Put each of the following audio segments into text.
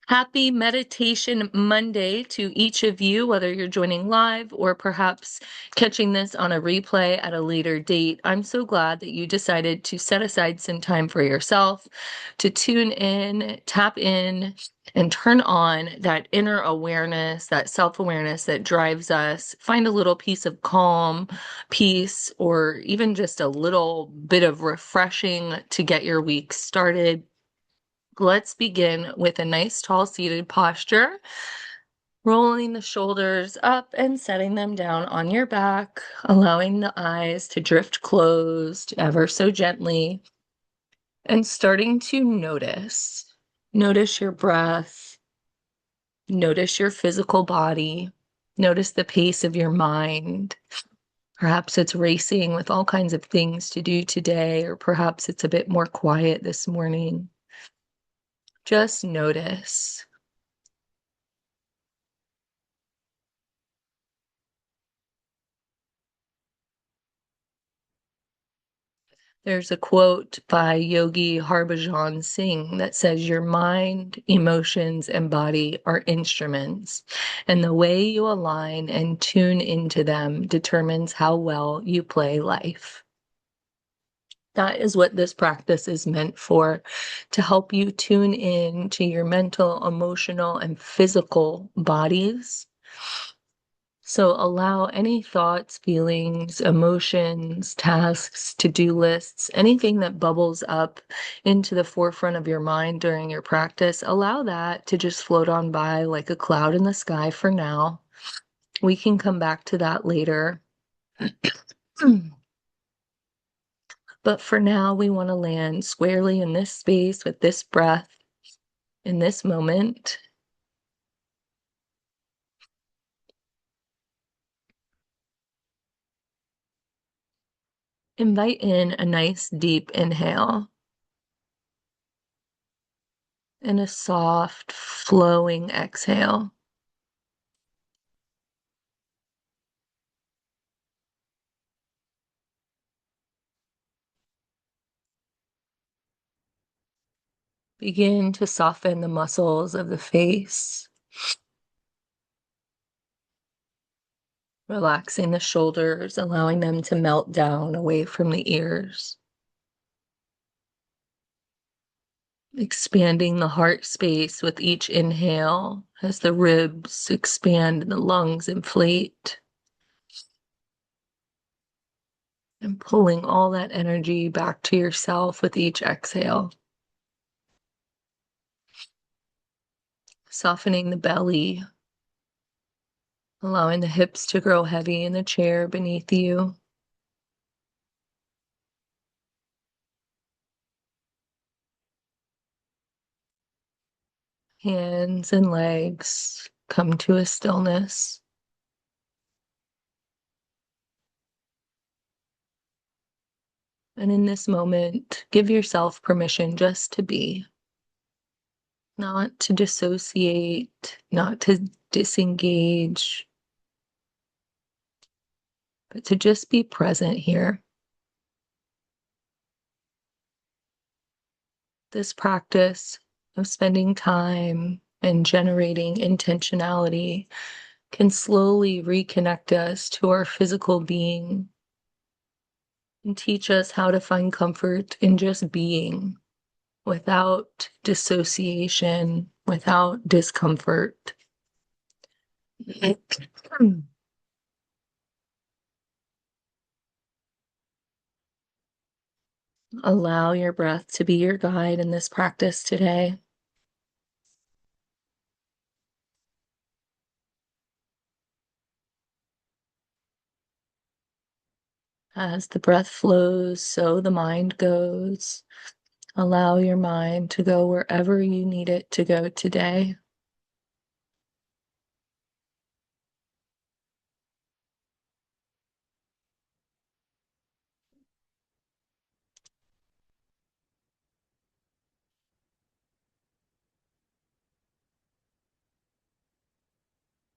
Happy Meditation Monday to each of you, whether you're joining live or perhaps catching this on a replay at a later date. I'm so glad that you decided to set aside some time for yourself to tune in, tap in, and turn on that inner awareness, that self-awareness that drives us. Find a little piece of calm, peace, or even just a little bit of refreshing to get your week started. Let's begin with a nice tall seated posture, rolling the shoulders up and setting them down on your back, allowing the eyes to drift closed ever so gently, and starting to notice. Notice your breath, notice your physical body, notice the pace of your mind. Perhaps it's racing with all kinds of things to do today, or perhaps it's a bit more quiet this morning. Just notice. There's a quote by Yogi Harbhajan Singh that says, "Your mind, emotions, and body are instruments, and the way you align and tune into them determines how well you play life." That is what this practice is meant for, to help you tune in to your mental, emotional, and physical bodies. So allow any thoughts, feelings, emotions, tasks, to-do lists, anything that bubbles up into the forefront of your mind during your practice, allow that to just float on by like a cloud in the sky for now. We can come back to that later. But for now, we want to land squarely in this space with this breath, in this moment. Invite in a nice deep inhale and a soft flowing exhale. Begin to soften the muscles of the face, relaxing the shoulders, allowing them to melt down away from the ears. Expanding the heart space with each inhale as the ribs expand and the lungs inflate. And pulling all that energy back to yourself with each exhale. Softening the belly, allowing the hips to grow heavy in the chair beneath you. Hands and legs come to a stillness. And in this moment, give yourself permission just to be, not to dissociate, not to disengage, but to just be present here. This practice of spending time and generating intentionality can slowly reconnect us to our physical being and teach us how to find comfort in just being without dissociation, without discomfort. Allow your breath to be your guide in this practice today. As the breath flows, so the mind goes. Allow your mind to go wherever you need it to go today.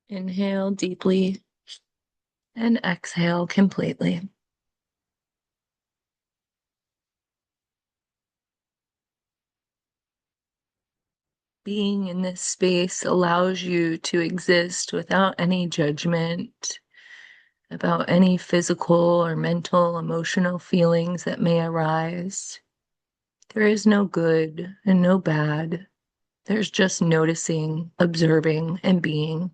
Inhale deeply and exhale completely. Being in this space allows you to exist without any judgment about any physical or mental, emotional feelings that may arise. There is no good and no bad. There's just noticing, observing, and being.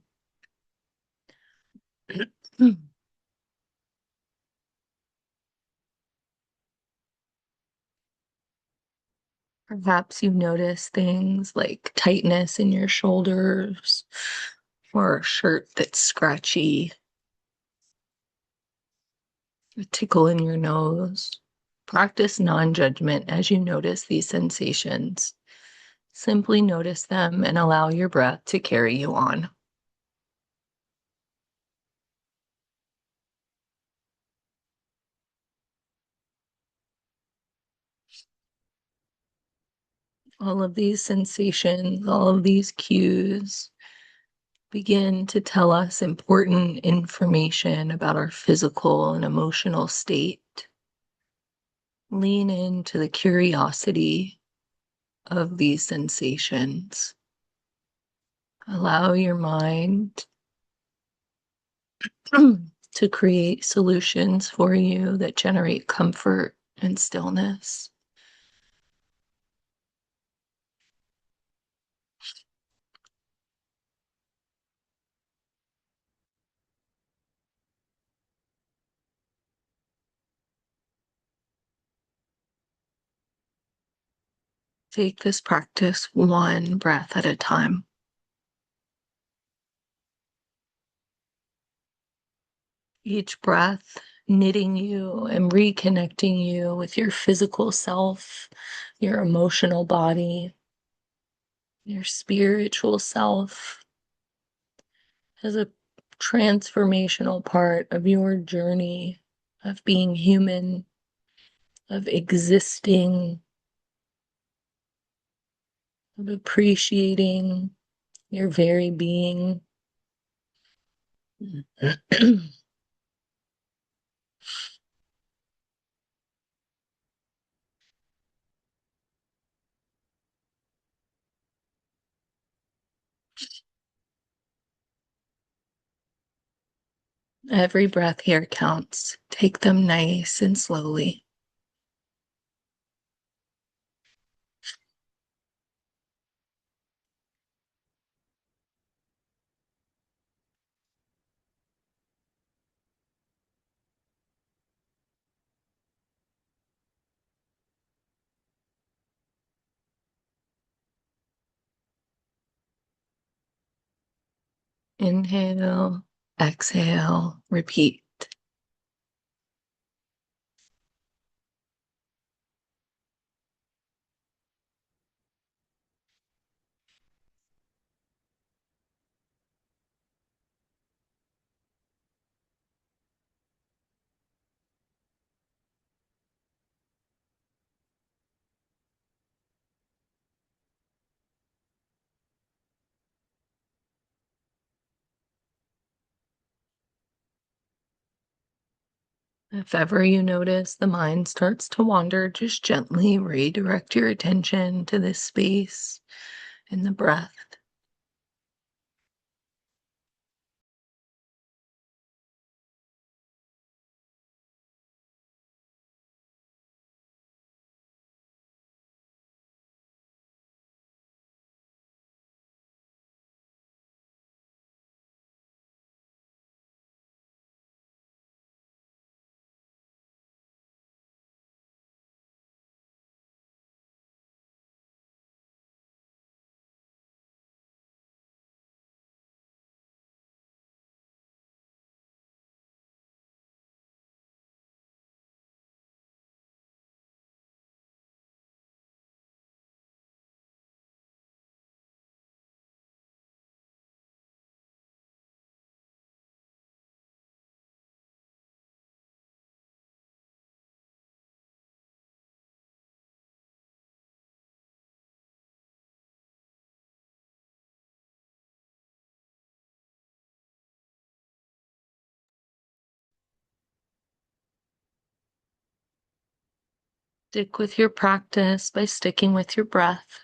Perhaps you notice things like tightness in your shoulders or a shirt that's scratchy, a tickle in your nose. Practice non judgment as you notice these sensations. Simply notice them and allow your breath to carry you on. All of these sensations, all of these cues begin to tell us important information about our physical and emotional state. Lean into the curiosity of these sensations. Allow your mind to create solutions for you that generate comfort and stillness. Take this practice one breath at a time. Each breath knitting you and reconnecting you with your physical self, your emotional body, your spiritual self as a transformational part of your journey of being human, of existing, of appreciating your very being. Every breath here counts. Take them nice and slowly. Inhale, exhale, repeat. If ever you notice the mind starts to wander, just gently redirect your attention to this space in the breath. Stick with your practice by sticking with your breath.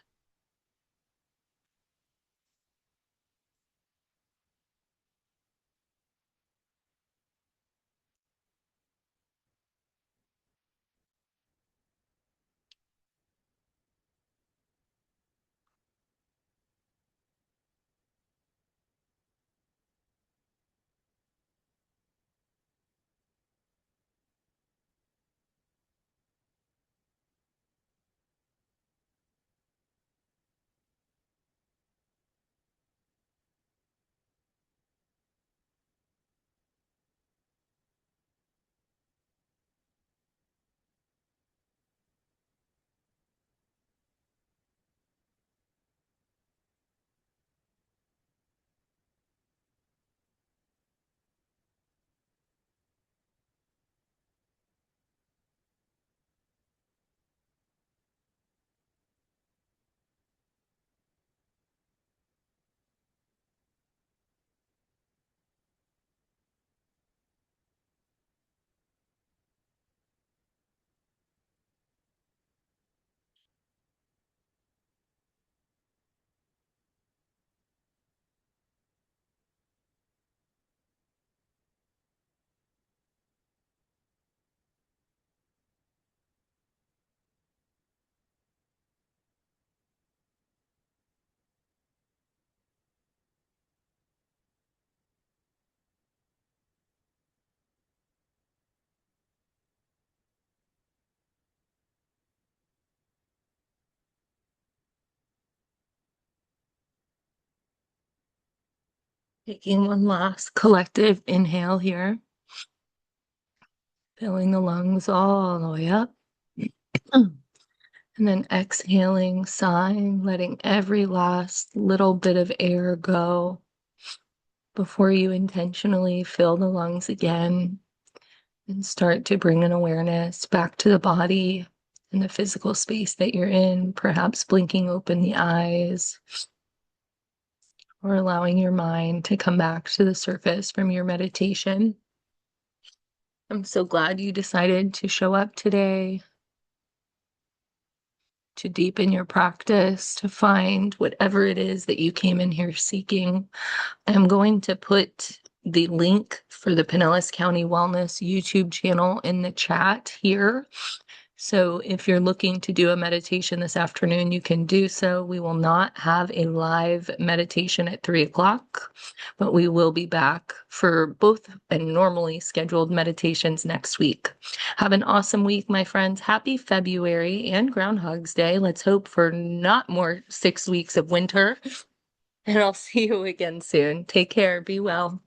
Taking one last collective inhale here, filling the lungs all the way up. And then exhaling, sighing, letting every last little bit of air go before you intentionally fill the lungs again and start to bring an awareness back to the body and the physical space that you're in, perhaps blinking open the eyes or allowing your mind to come back to the surface from your meditation. I'm so glad you decided to show up today, to deepen your practice, to find whatever it is that you came in here seeking. I'm going to put the link for the Pinellas County Wellness YouTube channel in the chat here. So if you're looking to do a meditation this afternoon, you can do so. We will not have a live meditation at 3:00, but we will be back for both and normally scheduled meditations next week. Have an awesome week, my friends. Happy February and Groundhog's Day. Let's hope for not more 6 weeks of winter. And I'll see you again soon. Take care. Be well.